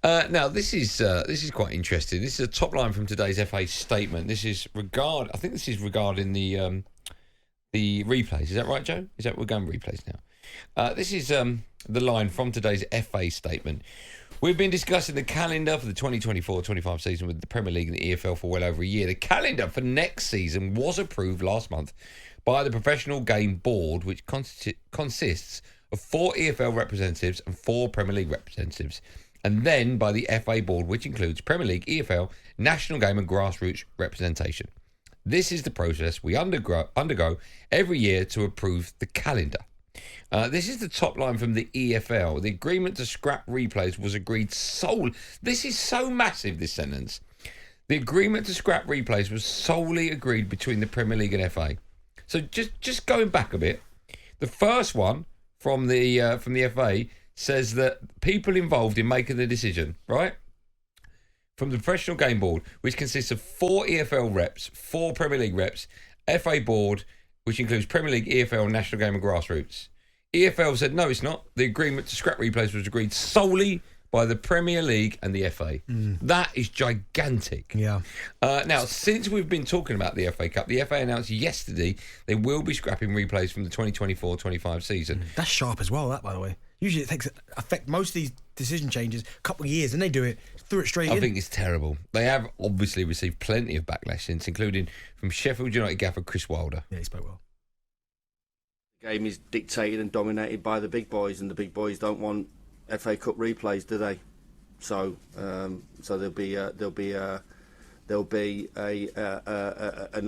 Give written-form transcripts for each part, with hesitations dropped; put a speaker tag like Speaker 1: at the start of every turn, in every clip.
Speaker 1: Now, this is quite interesting. This is a top line from today's FA statement. I think this is regarding the replays. Is that right, Joe? We're going replays now? This is the line from today's FA statement. We've been discussing the calendar for the 2024-25 season with the Premier League and the EFL for well over a year. The calendar for next season was approved last month by the Professional Game Board, which consists of 4 EFL representatives and 4 Premier League representatives, and then by the FA Board, which includes Premier League, EFL, National Game and Grassroots representation. This is the process we undergo every year to approve the calendar. This is the top line from the EFL. The agreement to scrap replays was agreed solely... This is so massive, this sentence. The agreement to scrap replays was solely agreed between the Premier League and FA. So just going back a bit, the first one from the FA says that people involved in making the decision, right, from the Professional Game Board, which consists of 4 EFL reps, 4 Premier League reps, FA Board, which includes Premier League, EFL, National Game and Grassroots. EFL said, no, it's not. The agreement to scrap replays was agreed solely by the Premier League and the FA. That is gigantic.
Speaker 2: Yeah.
Speaker 1: Now, since we've been talking about the FA Cup, the FA announced yesterday they will be scrapping replays from the 2024-25 season.
Speaker 2: That's sharp as well, that, by the way. Usually it takes effect, most of these decision changes, a couple of years, and they do it, threw it straight in.
Speaker 1: I think it's terrible. They have obviously received plenty of backlash since, including from Sheffield United gaffer Chris Wilder.
Speaker 2: Yeah, he spoke well.
Speaker 3: The game is dictated and dominated by the big boys, and the big boys don't want FA Cup replays, do they? So there'll be an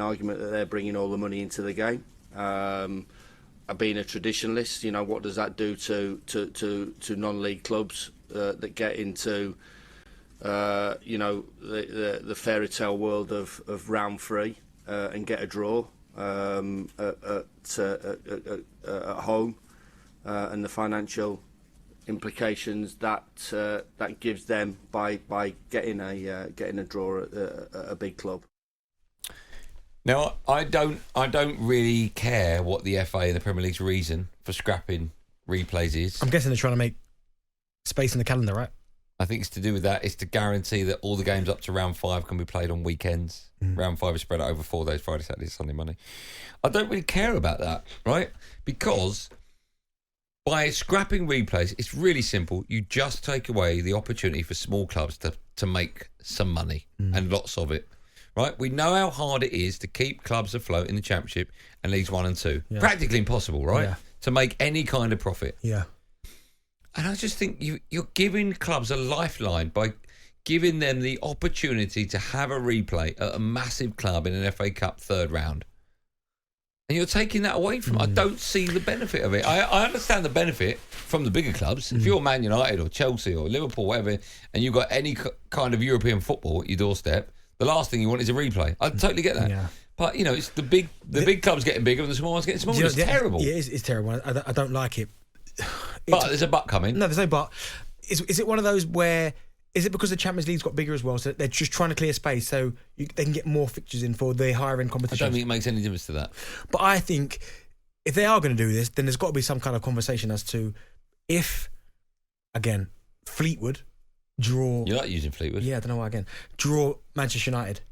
Speaker 3: argument that they're bringing all the money into the game. Being a traditionalist, you know, what does that do to non-league clubs that get into you know, the fairy tale world of round 3 and get a draw at home, and the financial implications that gives them by getting a draw at a big club.
Speaker 1: Now, I don't really care what the FA and the Premier League's reason for scrapping replays is.
Speaker 2: I'm guessing they're trying to make space in the calendar, right?
Speaker 1: I think it's to do with that. It's to guarantee that all the games up to round 5 can be played on weekends. Round 5 is spread out over 4 days, Friday, Saturday, Sunday, Monday. I don't really care about that, right? Because by scrapping replays, it's really simple. You just take away the opportunity for small clubs to make some money, and lots of it, right? We know how hard it is to keep clubs afloat in the Championship and Leagues 1 and 2. Yeah. Practically impossible, right? Yeah. To make any kind of profit.
Speaker 2: Yeah.
Speaker 1: And I just think you're giving clubs a lifeline by giving them the opportunity to have a replay at a massive club in an FA Cup third round. And you're taking that away from them. I don't see the benefit of it. I understand the benefit from the bigger clubs. If you're Man United or Chelsea or Liverpool, whatever, and you've got any kind of European football at your doorstep, the last thing you want is a replay. I totally get that. Yeah. But, you know, it's the big clubs getting bigger and the small ones getting smaller. It's terrible.
Speaker 2: Yeah, it's terrible. I don't like it.
Speaker 1: But there's a but coming.
Speaker 2: No, there's no but. Is it one of those where... Is it because the Champions League's got bigger as well, so they're just trying to clear space so they can get more fixtures in for the higher-end competitions?
Speaker 1: I don't think it makes any difference to that.
Speaker 2: But I think if they are going to do this, then there's got to be some kind of conversation as to if, again, Fleetwood draw...
Speaker 1: You like using Fleetwood?
Speaker 2: Yeah, I don't know why, again. Draw Manchester United.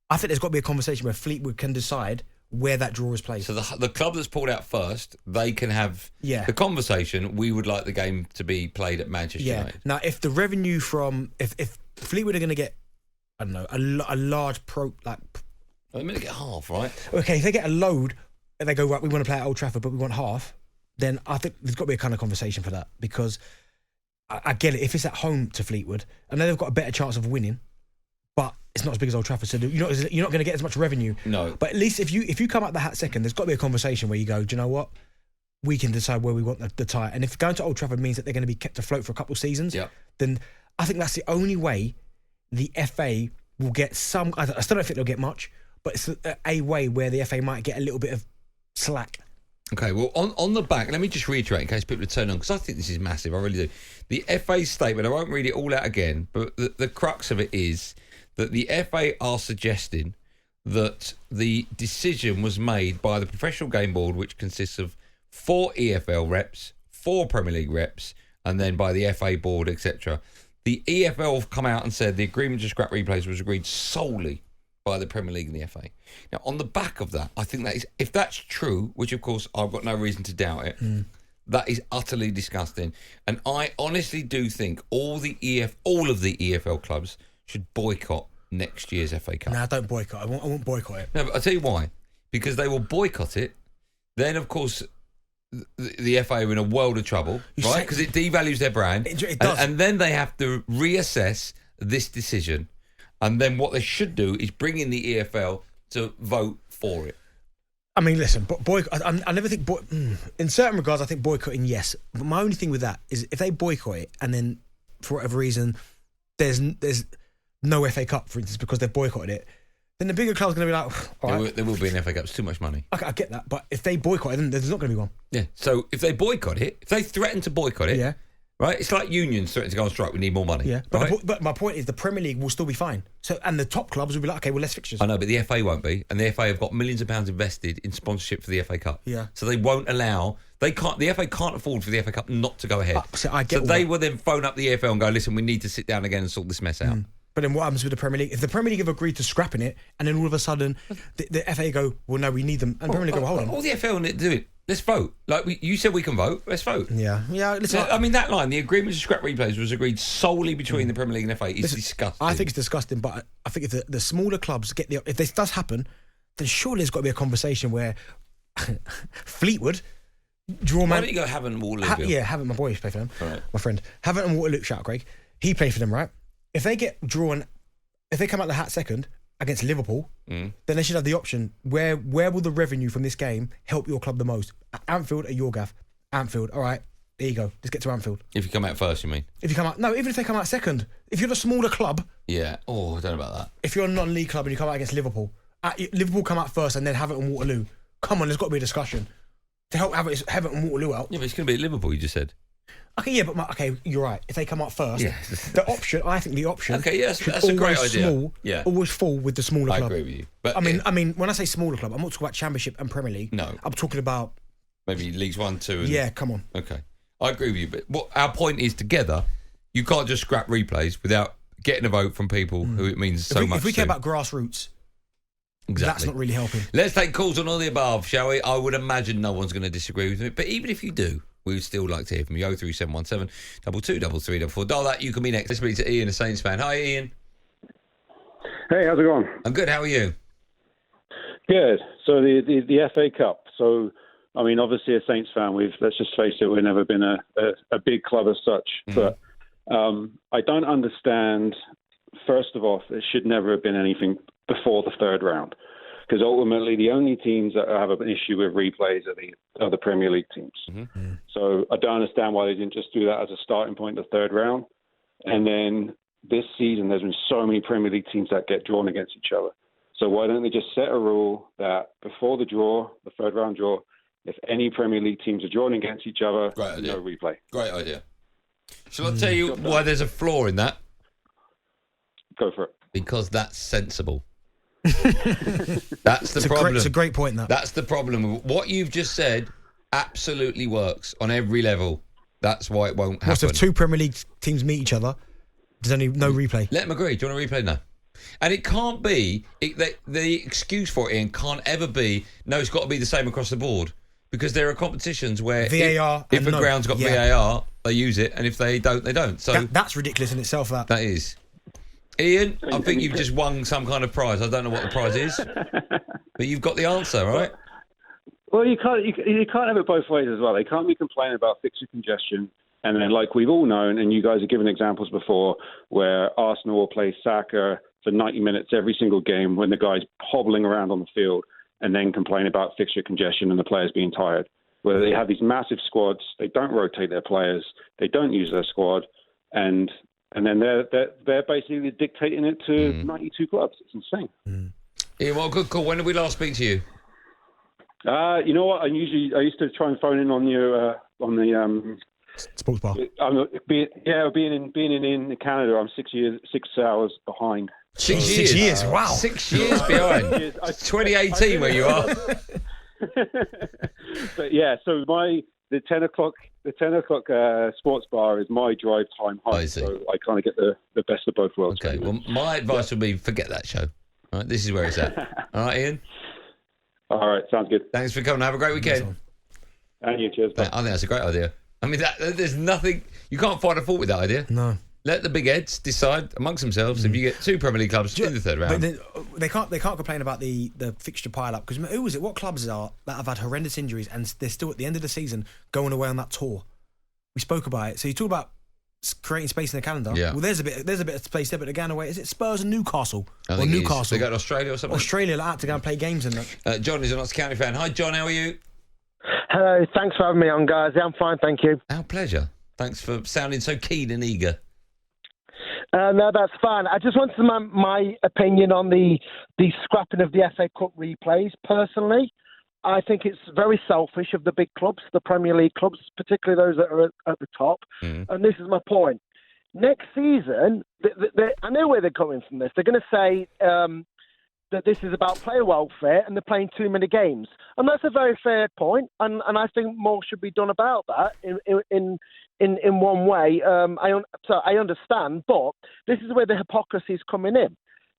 Speaker 2: I think there's got to be a conversation where Fleetwood can decide where that draw is placed.
Speaker 1: So the club that's pulled out first, they can have the conversation, we would like the game to be played at Manchester United.
Speaker 2: Now, if the revenue from... If Fleetwood are going to get, I don't know, a large
Speaker 1: They're going to get half, right?
Speaker 2: Okay, if they get a load and they go, right, we want to play at Old Trafford, but we want half, then I think there's got to be a kind of conversation for that, because I get it. If it's at home to Fleetwood, I know they've got a better chance of winning, but it's not as big as Old Trafford, so you're not going to get as much revenue.
Speaker 1: No.
Speaker 2: But at least if you come out the hat second, there's got to be a conversation where you go, do you know what? We can decide where we want the tie. And if going to Old Trafford means that they're going to be kept afloat for a couple of seasons, then I think that's the only way the FA will get some... I still don't think they'll get much, but it's a way where the FA might get a little bit of slack.
Speaker 1: Okay, well, on the back, let me just reiterate in case people are turning on, because I think this is massive, I really do. The FA statement, I won't read it all out again, but the crux of it is that the FA are suggesting that the decision was made by the Professional Game Board, which consists of 4 EFL reps, 4 Premier League reps, and then by the FA Board, etc., The EFL have come out and said the agreement to scrap replays was agreed solely by the Premier League and the FA. Now, on the back of that, I think that is, if that's true, which of course I've got no reason to doubt it, that is utterly disgusting. And I honestly do think all of the EFL clubs should boycott next year's FA Cup.
Speaker 2: No, don't boycott. I won't boycott it.
Speaker 1: No, but I'll tell you why. Because they will boycott it. Then, of course, the FA are in a world of trouble, right? Because it devalues their brand.
Speaker 2: It does.
Speaker 1: And then they have to reassess this decision. And then what they should do is bring in the EFL to vote for it.
Speaker 2: I mean, listen, I never think... in certain regards, I think boycotting, yes. But my only thing with that is if they boycott it and then, for whatever reason, there's no FA Cup, for instance, because they've boycotted it, then the bigger club's going to be like, all right.
Speaker 1: There will be an FA Cup. It's too much money.
Speaker 2: Okay, I get that. But if they boycott it, then there's not going to be one.
Speaker 1: Yeah. So if they boycott it, if they threaten to boycott it,
Speaker 2: yeah.
Speaker 1: Right? It's like unions threatening to go on strike. We need more money.
Speaker 2: Yeah. But,
Speaker 1: right?
Speaker 2: but my point is the Premier League will still be fine. So and the top clubs will be like, okay, well, less fixtures.
Speaker 1: I know, but the FA won't be. And the FA have got millions of pounds invested in sponsorship for the FA Cup.
Speaker 2: Yeah.
Speaker 1: So they won't allow... The FA can't afford for the FA Cup not to go ahead.
Speaker 2: So
Speaker 1: they will then phone up the EFL and go, listen, we need to sit down again and sort this mess out.
Speaker 2: But then what happens with the Premier League? If the Premier League have agreed to scrapping it, and then all of a sudden the FA go, well, no, we need them, and the Premier League go, hold on.
Speaker 1: All the FL need to do it. Let's vote. Like you said, we can vote. Let's vote.
Speaker 2: Yeah. Listen,
Speaker 1: I mean, that line, the agreement to scrap replays was agreed solely between the Premier League and FA. It's disgusting.
Speaker 2: I think it's disgusting, but I think if the smaller clubs if this does happen, then surely there's got to be a conversation where Fleetwood draw man.
Speaker 1: Why don't you go Havant and Waterloo?
Speaker 2: Havant, my boy, play for them.
Speaker 1: Right.
Speaker 2: My friend Havant and Waterloo. Shout out, Craig. He played for them, right? If they get drawn, if they come out the hat second against Liverpool, then they should have the option. Where will the revenue from this game help your club the most? At Anfield or your gaff? Anfield. All right, there you go. Let's get to Anfield.
Speaker 1: If you come out first, you mean?
Speaker 2: If you come out, no, even if they come out second. If you're a smaller club,
Speaker 1: yeah. Oh, I don't know about that.
Speaker 2: If you're a non-league club and you come out against Liverpool, Liverpool come out first and then Havant and Waterloo. Come on, there's got to be a discussion to help Havant and Waterloo out.
Speaker 1: Yeah, but it's going to be at Liverpool. You just said.
Speaker 2: Okay, yeah, but you're right. If they come out first, I think the option.
Speaker 1: Okay, yeah, that's a great idea.
Speaker 2: Always fall with the smaller club.
Speaker 1: I agree with you. But
Speaker 2: I mean, when I say smaller club, I'm not talking about Championship and Premier League.
Speaker 1: No,
Speaker 2: I'm talking about
Speaker 1: maybe Leagues 1, 2.
Speaker 2: Yeah, come on.
Speaker 1: Okay, I agree with you. But what our point is, together, you can't just scrap replays without getting a vote from people who it means so much.
Speaker 2: If we care about grassroots, that's not really helping.
Speaker 1: Let's take calls on all the above, shall we? I would imagine no one's going to disagree with me, but even if you do, we would still like to hear from you. 03717 223344. Dial that. You can be next. Let's speak to Ian, a Saints fan. Hi, Ian.
Speaker 4: Hey, how's it going?
Speaker 1: I'm good. How are you?
Speaker 4: Good. So the FA Cup. So, I mean, obviously a Saints fan. Let's just face it, we've never been a big club as such. But I don't understand. First of all, it should never have been anything before the third round, because ultimately the only teams that have an issue with replays are the Premier League teams. So I don't understand why they didn't just do that as a starting point, the third round. And then this season, there's been so many Premier League teams that get drawn against each other. So why don't they just set a rule that before the draw, the third round draw, if any Premier League teams are drawn against each other, no replay.
Speaker 1: Great idea. Shall I tell you why there's a flaw in that?
Speaker 4: Go for it.
Speaker 1: Because that's sensible. That's the problem.
Speaker 2: It's a great point, that.
Speaker 1: That's the problem. What you've just said absolutely works on every level. That's why it won't happen.
Speaker 2: So if two Premier League teams meet each other, there's only no replay.
Speaker 1: Let them agree. Do you want a replay? No. And it can't be, the excuse for it, Ian, can't ever be, no, it's got to be the same across the board. Because there are competitions where
Speaker 2: VAR
Speaker 1: if a ground's got VAR, they use it, and if they don't, they don't. So
Speaker 2: that's ridiculous in itself, that.
Speaker 1: That is. Ian, I think you've just won some kind of prize. I don't know what the prize is, but you've got the answer, right?
Speaker 4: Well, you can't have it both ways as well. They can't be complaining about fixture congestion, and then, like we've all known, and you guys have given examples before, where Arsenal will play Saka for 90 minutes every single game when the guy's hobbling around on the field, and then complain about fixture congestion and the players being tired. Where they have these massive squads, they don't rotate their players, they don't use their squad, and then they're basically dictating it to 92 clubs. It's insane.
Speaker 1: Ian, well, good call. When did we last speak to you?
Speaker 4: You know what? I used to try and phone in on you on the
Speaker 2: sports bar.
Speaker 4: Being in Canada, I'm 6 hours behind.
Speaker 1: 6 years.
Speaker 2: Wow.
Speaker 1: 6 years behind. It's 2018 where you are.
Speaker 4: But yeah, so the 10 o'clock sports bar is my drive time home, so I kind of get the best of both worlds.
Speaker 1: Okay, well, my advice would be forget that show. All right, this is where it's at. All right, Ian?
Speaker 4: All right, sounds good.
Speaker 1: Thanks for coming. Have a great weekend.
Speaker 4: And you, cheers.
Speaker 1: I think that's a great idea. I mean, there's nothing... You can't find a fault with that idea.
Speaker 2: No.
Speaker 1: Let the big heads decide amongst themselves if you get 2 Premier League clubs in the third round.
Speaker 2: But they can't complain about the fixture pile-up, because who was it? What clubs are that have had horrendous injuries and they're still at the end of the season going away on that tour? We spoke about it. So you talk about creating space in the calendar. Yeah. Well, there's a bit of space there, but they're going away. Is it Spurs and Newcastle? Or Newcastle?
Speaker 1: They go to Australia or something?
Speaker 2: Australia, out to go and play games in that.
Speaker 1: John is a Notts County fan. Hi, John. How are you?
Speaker 5: Hello. Thanks for having me on, guys. Yeah, I'm fine, thank you.
Speaker 1: Our pleasure. Thanks for sounding so keen and eager.
Speaker 5: No, that's fine. I just wanted my opinion on the scrapping of the FA Cup replays. Personally, I think it's very selfish of the big clubs, the Premier League clubs, particularly those that are at the top. And this is my point. Next season, I know where they're coming from this. They're going to say that this is about player welfare and they're playing too many games. And that's a very fair point. And I think more should be done about that in one way. I understand, but this is where the hypocrisy is coming in.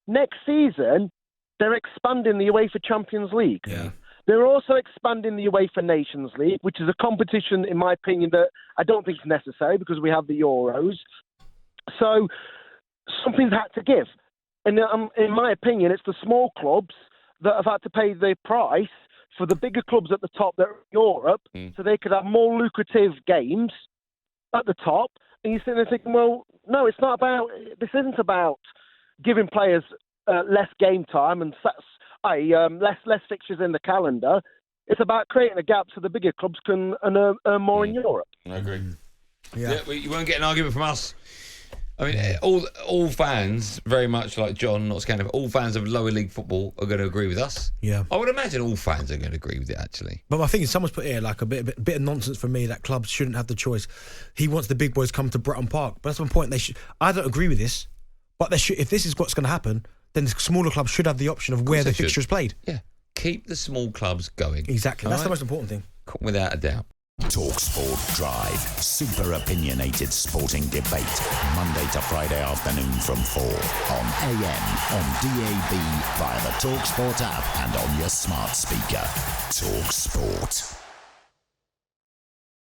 Speaker 5: Next season, they're expanding the UEFA Champions League.
Speaker 2: Yeah.
Speaker 5: They're also expanding the UEFA Nations League, which is a competition, in my opinion, that I don't think is necessary because we have the Euros. So something's had to give. And in my opinion, it's the small clubs that have had to pay the price for the bigger clubs at the top that are in Europe, so they could have more lucrative games at the top. And you're sitting there thinking, well, no, it's not about. This isn't about giving players less game time and less fixtures in the calendar. It's about creating a gap so the bigger clubs can earn more in Europe.
Speaker 1: I agree. Yeah, you won't get an argument from us. I mean, all fans, very much like John, not Scandinavian, all fans of lower league football are going to agree with us.
Speaker 2: Yeah.
Speaker 1: I would imagine all fans are going to agree with it, actually.
Speaker 2: But my thing is, someone's put here like a bit of nonsense for me that clubs shouldn't have the choice. He wants the big boys come to Bretton Park. But that's my point. I don't agree with this, but they should. If this is what's going to happen, then the smaller clubs should have the option of where the fixture is played.
Speaker 1: Yeah. Keep the small clubs going.
Speaker 2: Exactly. That's the most important thing.
Speaker 1: Without a doubt.
Speaker 6: talkSPORT Drive. Super opinionated sporting debate. Monday to Friday afternoon from 4 on AM, on DAB, via the talkSPORT app and on your smart speaker. talkSPORT.